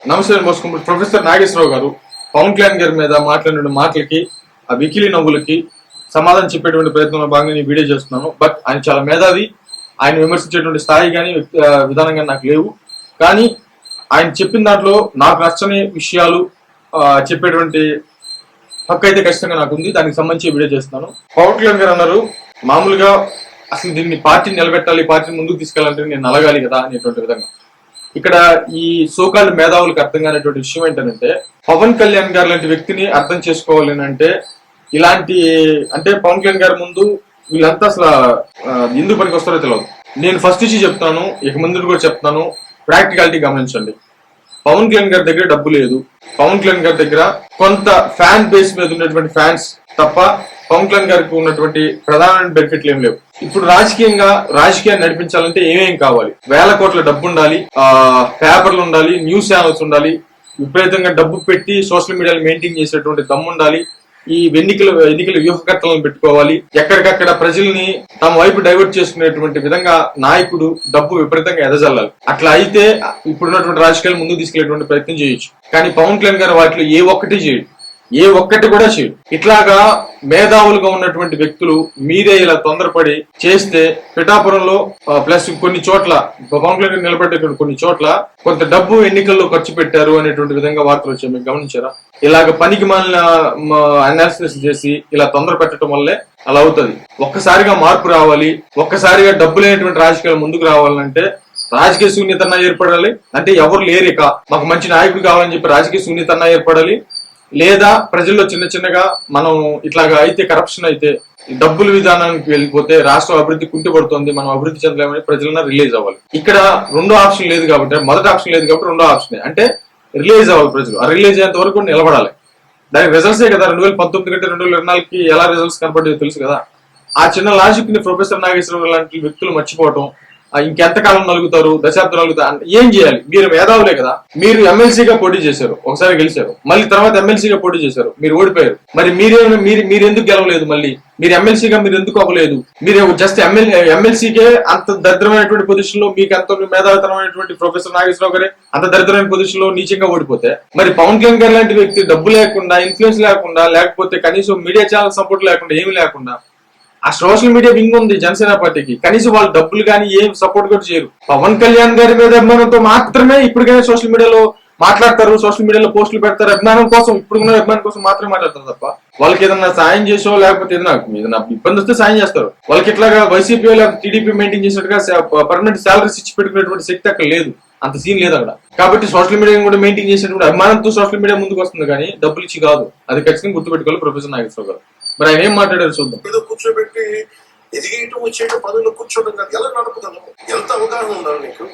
నమస్తే మోసుకుంటూ ప్రొఫెసర్ నాగేశ్వరరావు గారు పవన్ కళ్యాణ్ గారి మీద మాట్లాడిన మాటలకి ఆ వికిలి నవ్వులకి సమాధానం చెప్పేటువంటి ప్రయత్నంలో భాగంగా నేను వీడియో చేస్తున్నాను. బట్ ఆయన చాలా మేధావి. ఆయన విమర్శించేటువంటి స్థాయి కానీ విధానం కానీ నాకు లేవు. కానీ ఆయన చెప్పిన దాంట్లో నాకు నచ్చని విషయాలు చెప్పేటువంటి హక్కు అయితే ఖచ్చితంగా నాకు ఉంది. దానికి సంబంధించి వీడియో చేస్తున్నాను. పవన్ కళ్యాణ్ గారు అన్నారు, మామూలుగా అసలు దీన్ని పార్టీని నిలబెట్టాలి, పార్టీని ముందుకు తీసుకెళ్ళాలంటే నేను నలగాలి కదా అనేటువంటి విధంగా. ఇక్కడ ఈ సోకాల్డ్ మేధావులకు అర్థం కానిటువంటి విషయం ఏంటంటే, పవన్ కళ్యాణ్ గారు లాంటి వ్యక్తిని అర్థం చేసుకోవాలి అంటే ఇలాంటి అంటే పవన్ కళ్యాణ్ గారి ముందు వీళ్ళంతా అసలు ఎందుకు పనికి వస్తారో తెలియదు. నేను ఫస్ట్ నుంచి చెప్తాను, ఇక ముందు కూడా చెప్తాను, ప్రాక్టికాలిటీ గమనించండి. పవన్ కళ్యాణ్ గారి దగ్గర డబ్బు లేదు. పవన్ కళ్యాణ్ గారి దగ్గర కొంత ఫ్యాన్ బేస్ మీద ఉన్నటువంటి ఫ్యాన్స్ తప్ప పవన్ కళ్యాణ్ గారికి ఉన్నటువంటి ప్రధానమైన బెనిఫిట్లు ఏం లేవు. ఇప్పుడు రాజకీయాన్ని నడిపించాలంటే ఏమేం కావాలి? వేల కోట్ల డబ్బు ఉండాలి, పేపర్లు ఉండాలి, న్యూస్ ఛానల్స్ ఉండాలి, విపరీతంగా డబ్బు పెట్టి సోషల్ మీడియాలో మెయింటైన్ చేసేటువంటి దమ్ము ఉండాలి, ఈ ఎన్నికల వ్యూహకర్తలను పెట్టుకోవాలి, ఎక్కడికక్కడ ప్రజల్ని తమ వైపు డైవర్ట్ చేసుకునేటువంటి విధంగా నాయకుడు డబ్బు విపరీతంగా ఎదజల్లాలి. అట్లా అయితే ఇప్పుడున్నటువంటి రాజకీయాలు ముందుకు తీసుకెళ్లేటువంటి ప్రయత్నం చేయొచ్చు. కానీ పవన్ కళ్యాణ్ గారు వాటిలో ఏ ఒక్కటి కూడా చేయడు. ఇట్లాగా మేధావులుగా ఉన్నటువంటి వ్యక్తులు మీరే ఇలా తొందరపడి చేస్తే పిఠాపురంలో ప్లస్ కొన్ని చోట్ల పవన్ కళ్యాణ్ నిలబెట్టేటువంటి కొన్ని చోట్ల కొంత డబ్బు ఎన్నికల్లో ఖర్చు పెట్టారు అనేటువంటి విధంగా వార్తలు వచ్చాయి. మీకు గమనించారా? ఇలాగ పనికి మాలిన అనాలిసిస్ చేసి ఇలా తొందర పెట్టడం వల్లే అలా అవుతుంది. ఒక్కసారిగా మార్పు రావాలి, ఒక్కసారిగా డబ్బు లేనటువంటి రాజకీయాలు ముందుకు రావాలంటే రాజకీయ శూన్యత ఏర్పడాలి. అంటే ఎవరు లేరు, ఇక మాకు మంచి నాయకుడు కావాలని చెప్పి రాజకీయ శూన్యత ఏర్పడాలి. లేదా ప్రజల్లో చిన్నగా మనం ఇట్లాగా అయితే కరప్షన్ అయితే డబ్బుల విధానానికి వెళ్ళిపోతే రాష్ట్రం అభివృద్ధి కుంటుపడుతుంది, మనం అభివృద్ధి చెందలేమని ప్రజలన్నా రిలీజ్ అవ్వాలి. ఇక్కడ రెండో ఆప్షన్ లేదు కాబట్టి, మొదటి ఆప్షన్ లేదు కాబట్టి రెండో ఆప్షన్ అంటే రిలీజ్ అవ్వాలి. ప్రజలు ఆ రిలీజ్ అయ్యేంత వరకు నిలబడాలి. దానికి రిజల్ట్సే కదా 2019 కంటే 2024కి ఎలా రిజల్ట్స్ కనపడేది తెలుసు కదా. ఆ చిన్న లాజిక్ ని ప్రొఫెసర్ నాగేశ్వరరావు లాంటి వ్యక్తులు మర్చిపోవటం, ఇంకెంతకాలం నలుగుతారు, దశాబ్దం నలుగుతారు, ఏం చేయాలి? మీరు మేధావులే కదా. మీరు ఎమ్మెల్సీగా పోటీ చేశారు, ఒకసారి గెలిచారు, మళ్ళీ తర్వాత ఎమ్మెల్సీగా పోటీ చేశారు, మీరు ఓడిపోయారు. మరి మీరు ఎందుకు గెలవలేదు? మళ్ళీ మీరు ఎమ్మెల్సీగా మీరు ఎందుకు అవ్వలేదు? మీరు జస్ట్ ఎమ్మెల్సీకే అంత దరిద్రమైనటువంటి పొజిషన్ లో, మీకు అంత మేధావితనమైనటువంటి ప్రొఫెసర్ నాగేశ్వరరావు గారే అంత దరిద్రమైన పొజిషన్ లో నీచంగా ఓడిపోతే, మరి పవన్ కళ్యాణ్ గారు లాంటి వ్యక్తి డబ్బు లేకుండా, ఇన్ఫ్లుయెన్స్ లేకుండా, లేకపోతే కనీసం మీడియా ఛానల్ సపోర్ట్ లేకుండా, ఏమి లేకుండా, ఆ సోషల్ మీడియా వింగ్ ఉంది జనసేన పార్టీకి, కనీసం వాళ్ళు డబ్బులు కానీ ఏం సపోర్ట్ కూడా చేయరు. పవన్ కళ్యాణ్ గారి మీద అభిమానంతో మాత్రమే ఇప్పటికైనా సోషల్ మీడియాలో మాట్లాడతారు, సోషల్ మీడియాలో పోస్టులు పెడతారు. అభిమానం కోసం, ఇప్పుడున్న అభిమానం కోసం మాత్రమే మాట్లాడతారు తప్ప వాళ్ళకి ఏదన్నా సాయం చేసో లేకపోతే ఏదైనా ఇబ్బంది వస్తే సాయం చేస్తారు. వాళ్ళకి ఇట్లాగా వైసీపీ లేకపోతే టీడీపీ మెయింటైన్ చేసినట్టుగా పర్మనెంట్ సాలరీస్ ఇచ్చి పెట్టుకునేటువంటి శక్తి అక్కడ లేదు, అంత సీన్ లేదు అక్కడ. కాబట్టి సోషల్ మీడియా కూడా మెయింటైన్ చేసినటువంటి అభిమానంతో సోషల్ మీడియా ముందుకు వస్తుంది కానీ డబ్బులు ఇచ్చి కాదు. అది ఖచ్చితంగా గుర్తుపెట్టుకోవాలి ప్రొఫెసర్ నాగేశ్వరరావు గారు. మరి ఆయన ఏం మాట్లాడారు చూద్దాం. కూర్చోబెట్టి ఎదిగేయటం వచ్చేయటం పదవిలో కూర్చోవడం కాదు, ఎలా నడుపుతాను? ఎంత అవగాహన ఉండాలి నీకు?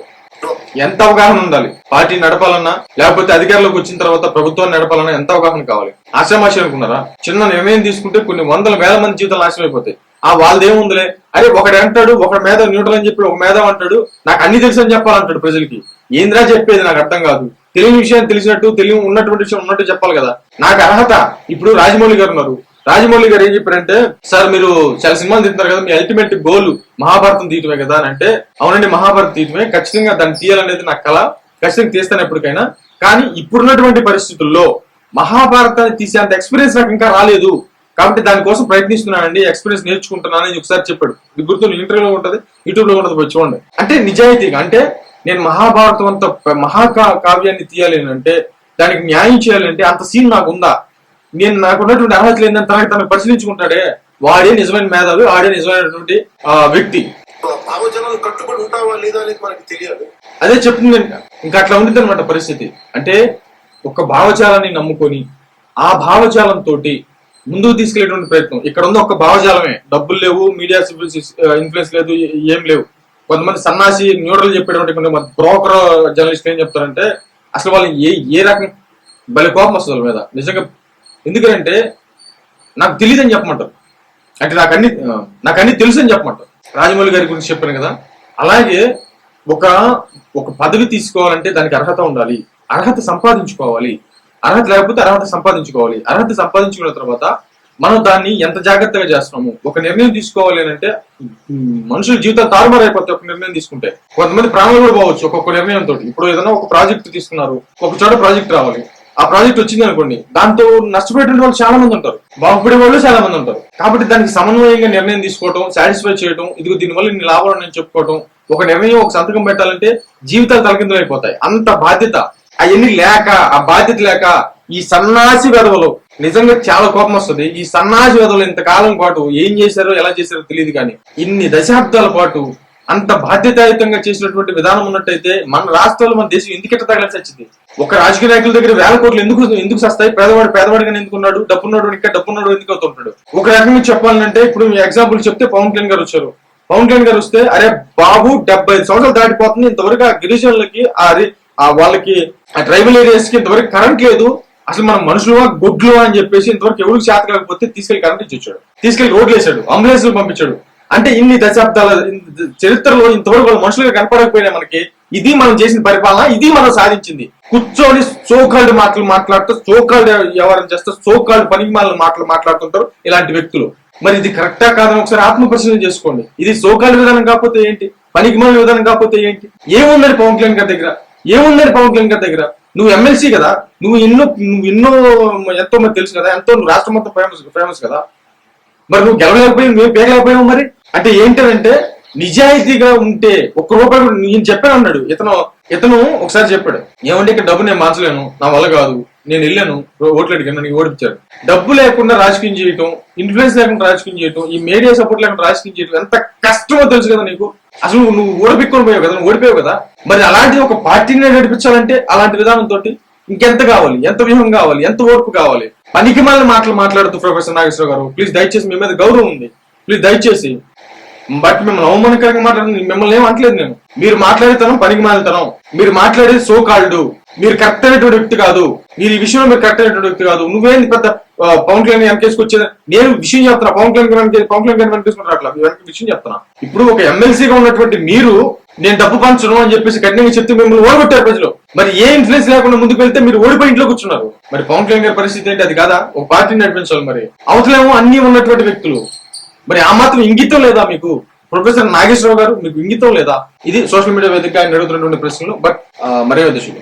ఎంత అవగాహన ఉండాలి? పార్టీ నడపాలన్నా లేకపోతే అధికారంలోకి వచ్చిన తర్వాత ప్రభుత్వాన్ని నడపాలన్నా ఎంత అవగాహన కావాలి? ఆశామాషి అనుకున్నారా? చిన్న నిర్ణయం తీసుకుంటే కొన్ని వందల వేల మంది జీవితాలు నాశనం అయిపోతాయి. వాళ్ళదేముందిలే, అరే ఒకడు అంటాడు, ఒక మేధ న్యూట్రల్ అని చెప్పి ఒక మేధం అంటాడు, నాకు అన్ని తెలుసు అని చెప్పాలంటాడు ప్రజలకి. ఏంద్రా చెప్పేది? నాకు అర్థం కాదు. తెలియని విషయాన్ని తెలిసినట్టు, ఉన్నటువంటి విషయం ఉన్నట్టు చెప్పాలి కదా. నాకు అర్హత. ఇప్పుడు రాజమౌళి గారు ఉన్నారు, రాజమౌళి గారు ఏం చెప్పారంటే, సార్ మీరు చాలా సినిమాలు తీస్తున్నారు కదా, మీ అల్టిమేట్ గోల్ మహాభారతం తీయటమే కదా అని అంటే, అవునండి మహాభారతం తీయటమే, ఖచ్చితంగా దాన్ని తీయాలనేది నాకు కళ, ఖచ్చితంగా తీస్తాను ఎప్పటికైనా. కానీ ఇప్పుడున్నటువంటి పరిస్థితుల్లో మహాభారతాన్ని తీసేంత ఎక్స్పీరియన్స్ నాకు ఇంకా రాలేదు, కాబట్టి దానికోసం ప్రయత్నిస్తున్నానండి, ఎక్స్పీరియన్స్ నేర్చుకుంటున్నానని ఒకసారి చెప్పాడు. ఇది గుర్తు ఇంటర్వ్యూలో ఉంటది, యూట్యూబ్ లో ఉంటది, చూడండి. అంటే నిజాయితీగా, అంటే నేను మహాభారతం అంత మహాకావ్యాన్ని తీయాలి అంటే, దానికి న్యాయం చేయాలంటే అంత సీన్ నాకు ఉందా? నేను నాకున్నటువంటి అర్హత లేదని తనకు పరిశీలించుకుంటాడే, వాడే నిజమైన మేధావి, వాడే నిజమైనటువంటి వ్యక్తి. కట్టుబడి ఉంటావా లేదా అనేది మనకి తెలియాలి. అదే చెప్తుంది. ఇంకా అట్లా ఉంటుంది అనమాట పరిస్థితి. అంటే ఒక భావజాలాన్ని నమ్ముకొని ఆ భావజాలంతో ముందుకు తీసుకెళ్లేటువంటి ప్రయత్నం. ఇక్కడ ఉంది ఒక భావజాలమే, డబ్బులు లేవు, మీడియా ఇన్ఫ్లుయెన్స్ లేదు, ఏం లేవు. కొంతమంది సన్నాసి న్యూట్రల్ చెప్పేటువంటి కొంతమంది బ్రోకర్ జర్నలిస్ట్ ఏం చెప్తారంటే, అసలు వాళ్ళు ఏ రకం బలి కోపం వస్తుంది వాళ్ళ మీద నిజంగా. ఎందుకంటే నాకు తెలియదని చెప్పమంటారు, అంటే నాకు అన్ని తెలుసు అని చెప్పమంటారు. రాజమౌళి గారి గురించి చెప్పాను కదా, అలాగే ఒక పదవి తీసుకోవాలంటే దానికి అర్హత ఉండాలి, అర్హత సంపాదించుకోవాలి. అర్హత లేకపోతే అర్హత సంపాదించుకోవాలి. అర్హత సంపాదించుకున్న తర్వాత మనం దాన్ని ఎంత జాగ్రత్తగా చేస్తున్నాము. ఒక నిర్ణయం తీసుకోవాలి అంటే మనుషుల జీవితాలు తారుమారు అయిపోతాయి. ఒక నిర్ణయం తీసుకుంటే కొంతమంది ప్రాణాలు కూడా పోవచ్చు ఒక్కొక్క నిర్ణయంతో. ఇప్పుడు ఏదైనా ఒక ప్రాజెక్ట్ తీసుకున్నారు, ఒక చోట ప్రాజెక్ట్ రావాలి, ఆ ప్రాజెక్ట్ వచ్చింది అనుకోండి, దాంతో నష్టపోయేటువంటి వాళ్ళు చాలా మంది ఉంటారు, బాగుపడే వాళ్ళు చాలా మంది ఉంటారు. కాబట్టి దానికి సమన్వయంగా నిర్ణయం తీసుకోవడం, సాటిస్ఫై చేయడం, ఇదిగో దీనివల్ల ఇన్ని లాభాలు నేను చెప్పుకోవడం, ఒక నిర్ణయం ఒక సంతకం పెట్టాలంటే జీవితాలు తలకిందులు అయిపోతాయి. అంత బాధ్యత అవన్నీ లేక, ఆ బాధ్యత లేక ఈ సన్నాసి వెధవలు నిజంగా చాలా కోపం వస్తుంది. ఈ సన్నాసి వెధవలు ఇంతకాలం పాటు ఏం చేశారో ఎలా చేశారో తెలియదు కానీ ఇన్ని దశాబ్దాల పాటు అంత బాధ్యతాయుతంగా చేసినటువంటి విధానం ఉన్నట్టయితే మన రాష్ట్రాలు, మన దేశం ఎందుకు ఇట్లా తగలాల్సి వచ్చింది? ఒక రాజకీయ నాయకుల దగ్గర వేల కోట్లు ఎందుకు వస్తాయి? పేదవాడిగానే ఎందుకున్నాడు? డబ్బున్నాడు ఇంకా డబ్బున్నాడు ఎందుకు అవుతుంటాడు? ఒక రకంగా చెప్పాలంటే ఇప్పుడు మీ ఎగ్జాంపుల్ చెప్తే పవన్ కళ్యాణ్ గారు వచ్చారు. పవన్ కళ్యాణ్ గారు వస్తే అరే బాబు 75 సంవత్సరాలు దాటిపోతుంది, ఇంతవరకు ఆ గిరిజనులకి వాళ్ళకి ఆ ట్రైబల్ ఏరియాస్ కి ఇంతవరకు కరెంట్ లేదు, అసలు మనం మనుషులువా గొడ్లు అని చెప్పేసి ఇంతవరకు ఎవరికి చేత కాకపోతే తీసుకెళ్లి కరెంట్ ఇచ్చాడు, తీసుకెళ్లి రోడ్లు వేసాడు, అంబులెన్స్లు పంపించాడు. అంటే ఇన్ని దశాబ్దాల చరిత్రలో ఇంతవరకు వాళ్ళ మనుషులుగా కనపడకపోయినా మనకి ఇది మనం చేసిన పరిపాలన, ఇది మనం సాధించింది. కూర్చొని సోకాల్డ్ మాటలు మాట్లాడుతూ, సోకాల్డ్ వ్యవహారం చేస్తూ, సోకాల్డ్ పనికిమాలిన మాటలు మాట్లాడుతుంటారు ఇలాంటి వ్యక్తులు. మరి ఇది కరెక్టా కాదని ఒకసారి ఆత్మ పరిశీలన చేసుకోండి. ఇది సోకాల్డ్ విధానం కాకపోతే ఏంటి? పనికిమాలిన విధానం కాకపోతే ఏంటి? ఏముందని పవన్ కళ్యాణ్ గారి దగ్గర? ఏముందని పవన్ కళ్యాణ్ గారి దగ్గర? నువ్వు ఎమ్మెల్సీ కదా, నువ్వు ఎన్నో ఎంతో మంది తెలుసు కదా, ఎంతో నువ్వు రాష్ట్రం మొత్తం ఫేమస్ కదా, మరి నువ్వు గెలవలేకపోయావు, మేము పేగలేకపోయావు. మరి అంటే ఏంటంటే నిజాయితీగా ఉంటే ఒక్క రూపాయి కూడా నేను చెప్పాను అన్నాడు ఇతను ఒకసారి చెప్పాడు, ఏమంటే ఇక్కడ డబ్బు నేను మార్చలేను, నా వల్ల కాదు, నేను వెళ్ళాను ఓట్లు అడిగాను, నాకు ఓడిపించాడు. డబ్బు లేకుండా రాజకీయం చేయటం, ఇన్ఫ్లుయెన్స్ లేకుండా రాజకీయం చేయటం, ఈ మీడియా సపోర్ట్ లేకుండా రాజకీయం చేయటం ఎంత కష్టమో తెలుసు కదా నీకు. అసలు నువ్వు ఓడిపిక్కొని పోయావు కదా, నువ్వు ఓడిపోయావు కదా. మరి అలాంటి ఒక పార్టీని నడిపించాలంటే అలాంటి విధానంతో ఇంకెంత కావాలి, ఎంత వ్యూహం కావాలి, ఎంత ఓర్పు కావాలి? పనికిమాలిన మాటలు మాట్లాడుతూ ప్రొఫెసర్ నాగేశ్వరరావు గారు, ప్లీజ్ దయచేసి మీ మీద గౌరవం ఉంది, ప్లీజ్ దయచేసి. బట్ మిమ్మల్ని అవమానకరంగా మాట్లాడుతుంది, మిమ్మల్ని ఏం అనట్లేదు నేను. మీరు మాట్లాడేతనం పనికిమాలితనం, మీరు మాట్లాడేది సో కాల్డ్, మీరు కరెక్ట్ అయినటువంటి వ్యక్తి కాదు, మీరు ఈ విషయంలో మీరు కరెక్ట్ అయినటువంటి వ్యక్తి కాదు. నువ్వేంది పెద్ద పవన్ కళ్యాణ్ వెనకేసుకొచ్చేది? నేను విషయం చెప్తున్నా, పవన్ కళ్యాణ్ వెనకేసుకుని రాట్లా, విషయం చెప్తున్నా. ఇప్పుడు ఒక ఎమ్మెల్సీగా ఉన్నటువంటి మీరు నేను డబ్బు పంచను అని చెప్పేసి కఠినంగా చెప్తే మిమ్మల్ని ఓడగొట్టారు ప్రజలు. మరి ఏ ఇన్ఫ్లుయెన్స్ లేకుండా ముందుకు వెళ్తే మీరు ఓడిపోయి ఇంట్లో కూర్చున్నారు. మరి పవన్ కళ్యాణ్ గారి పరిస్థితి ఏంటి? అది కాదా ఒక పార్టీని నడిపించాలి? మరి అవతలేమో అన్ని ఉన్నటువంటి వ్యక్తులు, మరి ఆ మాత్రం ఇంగితం లేదా మీకు? ప్రొఫెసర్ నాగేశ్వరరావు గారు, మీకు ఇంగితం లేదా? ఇది సోషల్ మీడియా వేదికగా ఆయన అడుగుతున్నటువంటి ప్రశ్నలు. బట్ మరే ఉద్దేశం